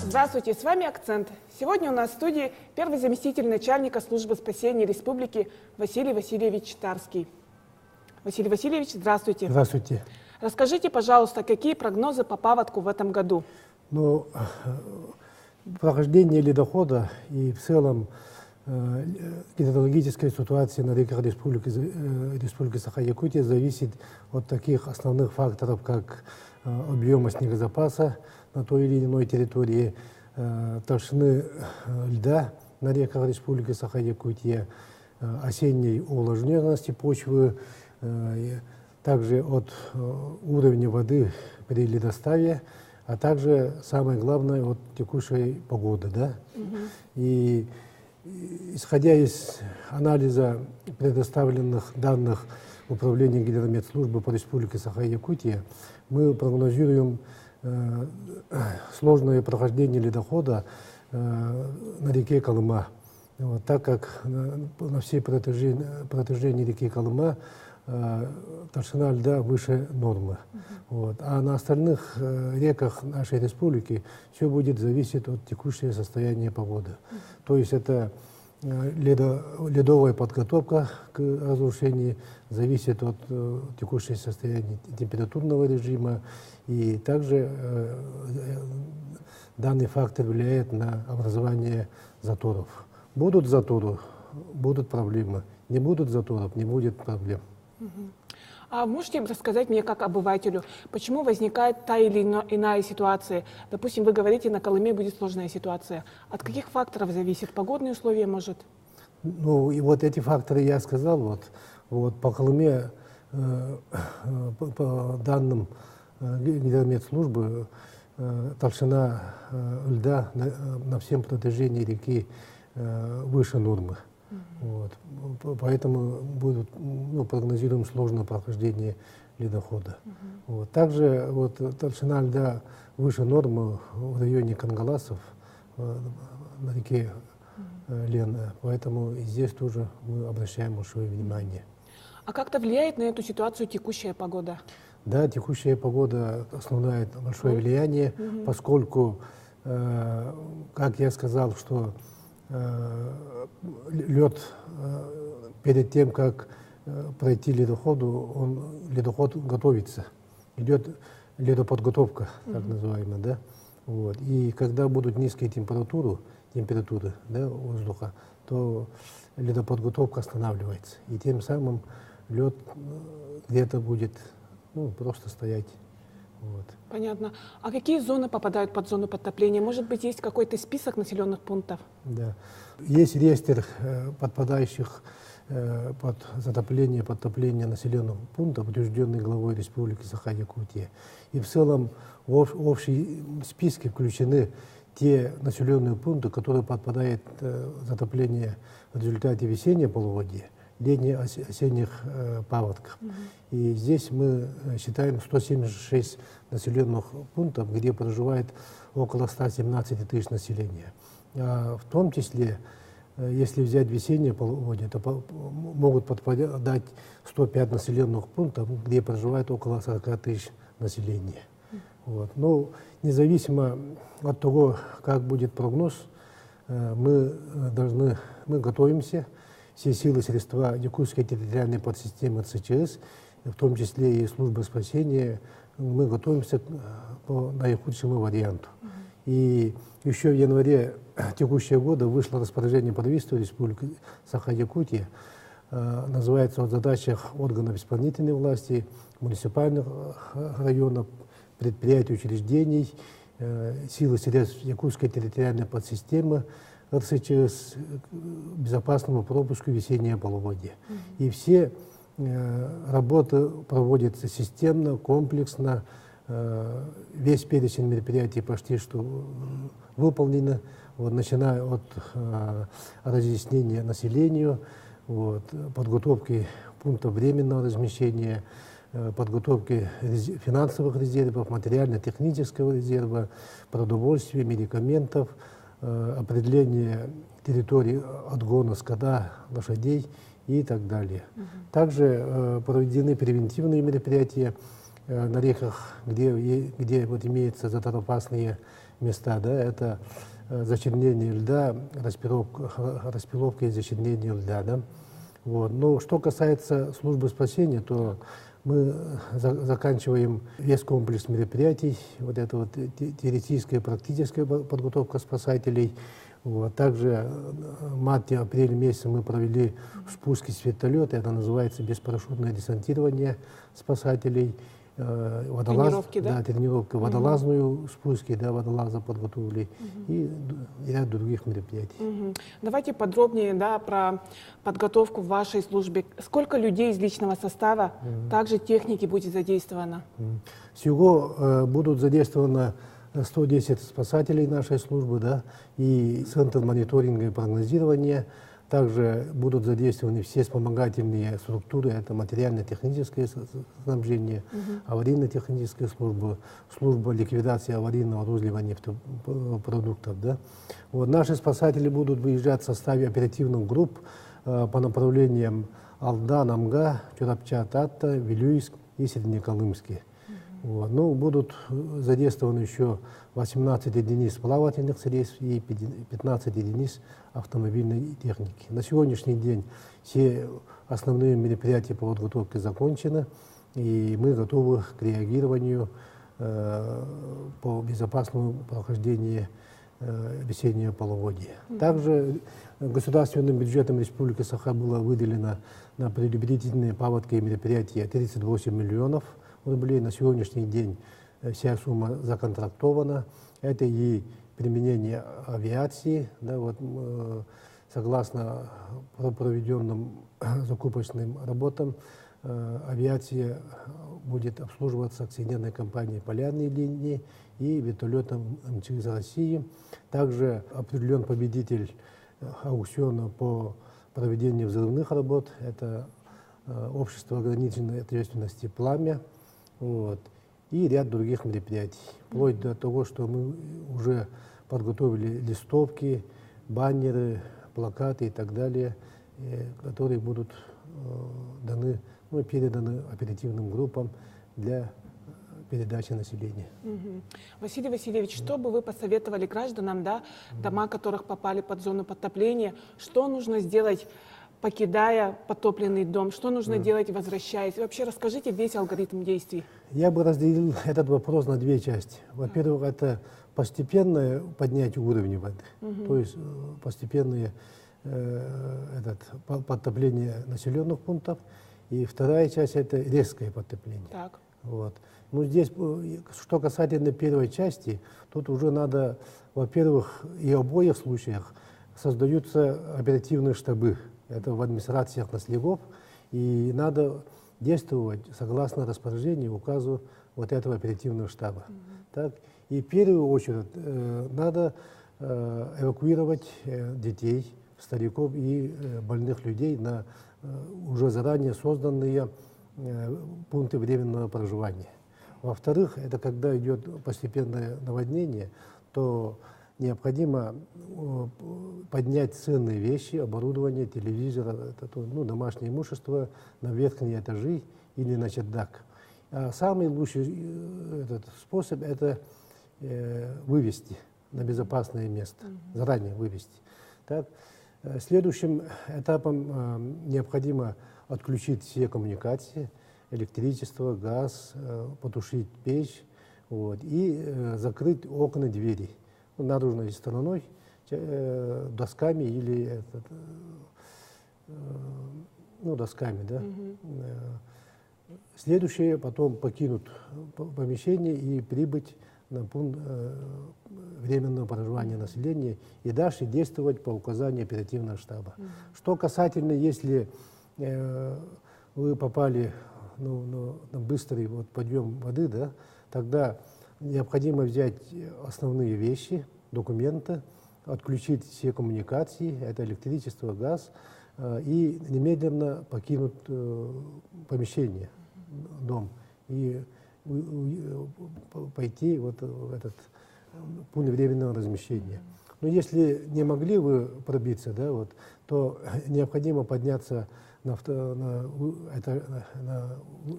Здравствуйте, с вами «Акцент». Сегодня у нас в студии первый заместитель начальника службы спасения республики Василий Васильевич Тарский. Василий Васильевич, здравствуйте. Здравствуйте. Расскажите, пожалуйста, какие прогнозы по паводку в этом году? Ну, прохождение ледохода и в целом гидрологическая ситуация на реках Республики Саха-Якутия зависит от таких основных факторов, как объема снегозапаса на той или иной территории, толщины льда на реках Республики Саха-Якутия, осенней увлажненности почвы, также от уровня воды при ледоставе, а также, самое главное, от текущей погоды. Да? И исходя из анализа предоставленных данных Управления Гидрометслужбы по Республике Саха-Якутия, мы прогнозируем сложное прохождение ледохода на реке Колыма, вот, так как на всей протяжении реки Колыма толщина льда выше нормы. Вот. А на остальных реках нашей республики все будет зависеть от текущего состояния погоды. То есть это ледовая подготовка к разрушению зависит от текущего состояния температурного режима, и также данный фактор влияет на образование заторов. Будут заторы, будут проблемы. Не будут заторов, не будет проблем. А можете рассказать мне, как обывателю, почему возникает та или иная ситуация? Допустим, вы говорите, на Колыме будет сложная ситуация. От каких факторов зависит? Погодные условия, может? Ну, и вот эти факторы я сказал. Вот по Колыме, по данным Гидрометслужбы, толщина льда на всем протяжении реки выше нормы. Вот. Поэтому прогнозируем сложное прохождение ледохода. Вот. Также толщина льда выше нормы в районе Кангаласов на реке Лена. Поэтому и здесь тоже мы обращаем большое внимание. А как-то влияет на эту ситуацию текущая погода? Да, текущая погода основное большое влияние, поскольку, как я сказал, что лед перед тем, как пройти ледоход готовится, идет ледоподготовка, так называемая, да? Вот. И когда будут низкие температуры, да, воздуха, то ледоподготовка останавливается, и тем самым лед где-то будет просто стоять. Вот. Понятно. А какие зоны попадают под зону подтопления? Может быть, есть какой-то список населенных пунктов? Да. Есть реестр подпадающих под подтопление населенных пунктов, утвержденный главой Республики Саха-Якутия. И в целом в общий списке включены те населенные пункты, которые подпадают затопление в результате весеннего полугодия, летне-осенних паводков. И здесь мы считаем 176 населенных пунктов, где проживает около 117 тысяч населения. А в том числе, если взять весеннее полугодие, то могут подпадать 105 населенных пунктов, где проживает около 40 тысяч населения. Вот. Но независимо от того, как будет прогноз, мы готовимся. Все силы, средства Якутской территориальной подсистемы ЦЧС, в том числе и службы спасения, мы готовимся по наихудшему варианту. И еще в январе текущего года вышло распоряжение правительства Республики Саха-Якутия, называется о задачах органов исполнительной власти, муниципальных районов, предприятий, учреждений, силы средств Якутской территориальной подсистемы РСЧС безопасному пропуску весеннего полугодия. И все работы проводятся системно, комплексно. Весь перечень мероприятий почти что выполнено, начиная от разъяснения населению, подготовки пунктов временного размещения, подготовки финансовых резервов, материально-технического резерва, продовольствия, медикаментов, определение территории отгона скота, лошадей и так далее. Также проведены превентивные мероприятия на реках, где вот имеются заторопасные места, да, это зачернение льда, распиловка и зачернение льда. Да. Вот. Но что касается службы спасения, то мы заканчиваем весь комплекс мероприятий, вот это вот теоретическая и практическая подготовка спасателей. Вот. Также в марте-апреле месяце мы провели спуски с вертолета, это называется беспарашютное десантирование спасателей. Тренировки, да? Да, тренировка, водолазную спуски, да, водолаза подготовили и ряд других мероприятий. Давайте подробнее, да, про подготовку в вашей службе. Сколько людей из личного состава, также техники будет задействовано? Всего будут задействовано 110 спасателей нашей службы, да, и Центр мониторинга и прогнозирования. Также будут задействованы все вспомогательные структуры, это материально-техническое снабжение, аварийно-техническая служба, служба ликвидации аварийного розлива нефтепродуктов. Да. Вот, наши спасатели будут выезжать в составе оперативных групп по направлениям Алдан, Амга, Чурапчат, Атта, Вилюйск и Среднеколымский. Вот. Ну, будут задействованы еще 18 единиц плавательных средств и 15 единиц автомобильной техники. На сегодняшний день все основные мероприятия по подготовке закончены, и мы готовы к реагированию по безопасному прохождению весеннего полугодия. Также государственным бюджетом Республики Саха было выделено на предупредительные паводки и мероприятия 38 миллионов рублей. На сегодняшний день вся сумма законтрактована. Это и применение авиации. Да, вот, согласно проведенным закупочным работам, авиация будет обслуживаться акционерной компанией «Полярные линии» и вертолетом МЧС России. Также определен победитель аукциона по проведению взрывных работ. Это общество ограниченной ответственности «Пламя». Вот, и ряд других мероприятий. Вплоть до того, что мы уже подготовили листовки, баннеры, плакаты и так далее, которые будут даны, ну, переданы оперативным группам для передачи населения. Василий Васильевич, что бы вы посоветовали гражданам, да, дома которых попали под зону подтопления, что нужно сделать, покидая потопленный дом, что нужно делать, возвращаясь? Вообще расскажите весь алгоритм действий. Я бы разделил этот вопрос на две части. Во-первых, это постепенное поднятие уровня воды, то есть постепенное подтопление населенных пунктов. И вторая часть – это резкое подтопление. Так. Вот. Ну, здесь, что касательно первой части, тут уже надо, во-первых, и в обоих случаях создаются оперативные штабы. Это в администрациях наследников, и надо действовать согласно распоряжению, указу вот этого оперативного штаба. Так? И в первую очередь надо эвакуировать детей, стариков и больных людей на уже заранее созданные пункты временного проживания. Во-вторых, это когда идет постепенное наводнение, то необходимо поднять ценные вещи, оборудование, телевизор, ну, домашнее имущество на верхние этажи или на чердак. А самый лучший способ – это вывести на безопасное место, заранее вывести. Так? Следующим этапом необходимо отключить все коммуникации, электричество, газ, потушить печь, вот, и закрыть окна, двери наружной стороной, досками или ну, досками. Да? Следующее, потом покинуть помещение и прибыть на пункт временного проживания населения и дальше действовать по указанию оперативного штаба. Что касательно, если вы попали на быстрый подъем воды, да, тогда необходимо взять основные вещи, документы, отключить все коммуникации, это электричество, газ, и немедленно покинуть помещение, дом, и пойти вот в этот пункт временного размещения. Но если не могли вы пробиться, да, вот, то необходимо подняться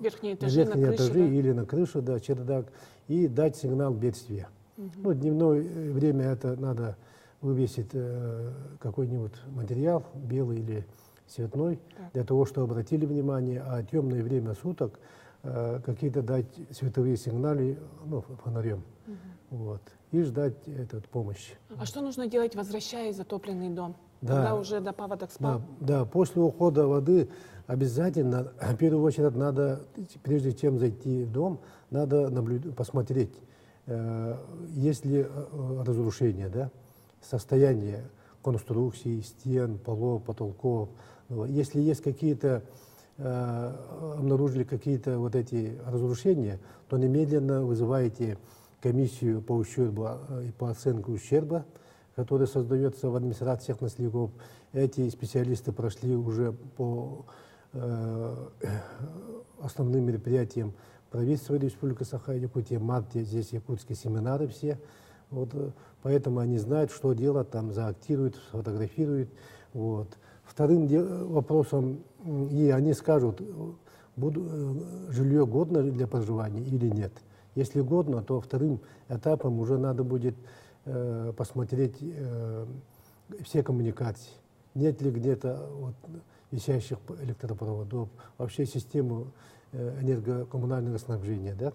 Верхние на этажи, на верхние крыше, этажи да? или на крышу, да, чердак, и дать сигнал бедствия. Ну, дневное время это надо вывесить какой-нибудь материал, белый или цветной, Так. для того, чтобы обратили внимание, а темное время суток какие-то дать световые сигналы, ну, фонарем, вот, и ждать помощи. А что нужно делать, возвращаясь в затопленный дом? Да. Когда уже до паводок спал? Да, после ухода воды обязательно, в первую очередь, надо, прежде чем зайти в дом, надо посмотреть, есть ли разрушение, да, состояние конструкций, стен, полов, потолков. Если есть какие-то, обнаружили какие-то вот эти разрушения, то немедленно вызываете комиссию по ущербу и по оценке ущерба, который создается в администрациях наследников. Эти специалисты прошли уже по основным мероприятиям правительства Республики Саха-Якутия, в марте здесь якутские семинары все. Вот, поэтому они знают, что делать, там заактируют, сфотографируют. Вот. Вторым вопросом, и они скажут, жилье годно для проживания или нет. Если годно, то вторым этапом уже надо будет посмотреть все коммуникации. Нет ли где-то вот, висящих электропроводов, вообще систему энергокоммунального снабжения. Да?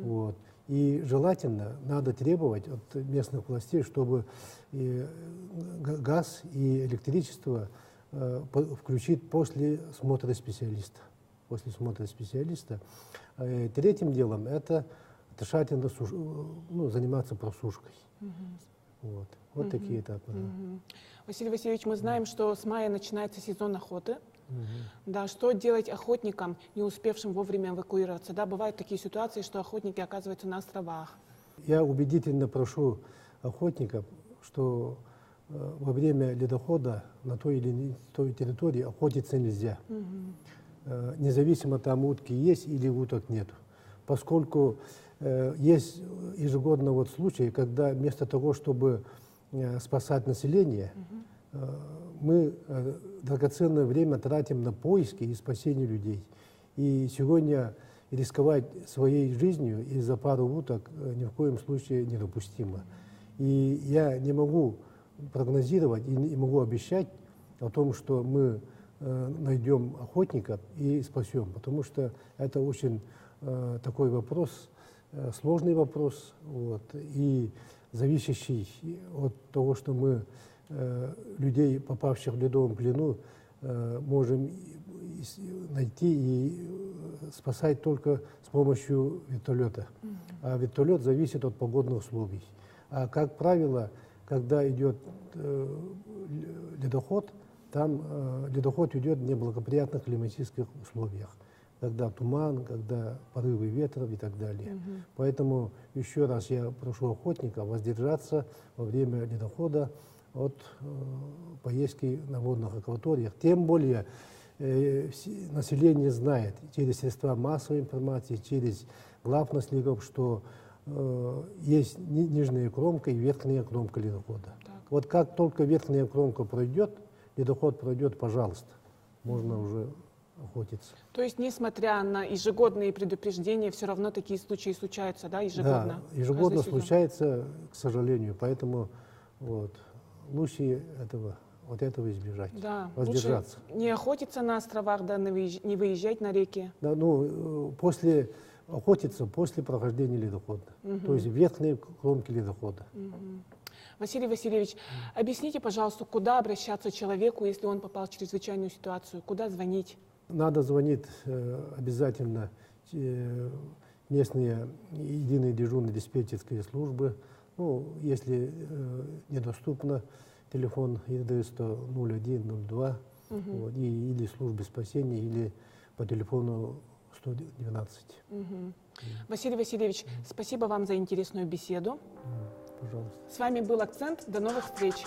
Вот. И желательно надо требовать от местных властей, чтобы газ и электричество включить после смотра специалиста. После смотра специалиста. Третьим делом это тщательно заниматься просушкой. Вот такие этапы. Василий Васильевич, мы знаем, что с мая начинается сезон охоты. Да, что делать охотникам, не успевшим вовремя эвакуироваться? Да, бывают такие ситуации, что охотники оказываются на островах. Я убедительно прошу охотников, что во время ледохода на той или той территории охотиться нельзя. Независимо там утки есть или уток нет. Поскольку есть ежегодно вот случаи, когда вместо того, чтобы спасать население, мы драгоценное время тратим на поиски и спасение людей. И сегодня рисковать своей жизнью из-за пару уток ни в коем случае недопустимо. И я не могу прогнозировать и не могу обещать о том, что мы найдем охотников и спасем, потому что это очень такой вопрос, сложный вопрос, вот, и зависящий от того, что мы людей, попавших в ледовом плену, можем найти и спасать только с помощью вертолета. А вертолет зависит от погодных условий. А как правило, когда идет ледоход, там ледоход идет в неблагоприятных климатических условиях, когда туман, когда порывы ветров и так далее. Поэтому еще раз я прошу охотников воздержаться во время ледохода от поездки на водных акваториях. Тем более население знает через средства массовой информации, через глав наследников, что есть нижняя кромка и верхняя кромка ледохода. Так. Вот как только верхняя кромка пройдет, ледоход пройдет, пожалуйста, можно уже охотиться. То есть, несмотря на ежегодные предупреждения, все равно такие случаи случаются, да, ежегодно? Да, ежегодно Каждый сезон. случается, к сожалению, поэтому вот, лучше этого избежать, Да, воздержаться. лучше не охотиться на островах, да, не выезжать на реки. Да, охотиться после прохождения ледохода, то есть верхние кромки ледохода. Василий Васильевич, объясните, пожалуйста, куда обращаться человеку, если он попал в чрезвычайную ситуацию, куда звонить? Надо звонить обязательно местные единые дежурные диспетчерские службы. Ну, если недоступно, телефон ЕД-100-01-02, вот, или службы спасения, или по телефону 112. Василий Васильевич, спасибо вам за интересную беседу. Пожалуйста. С вами был «Акцент». До новых встреч.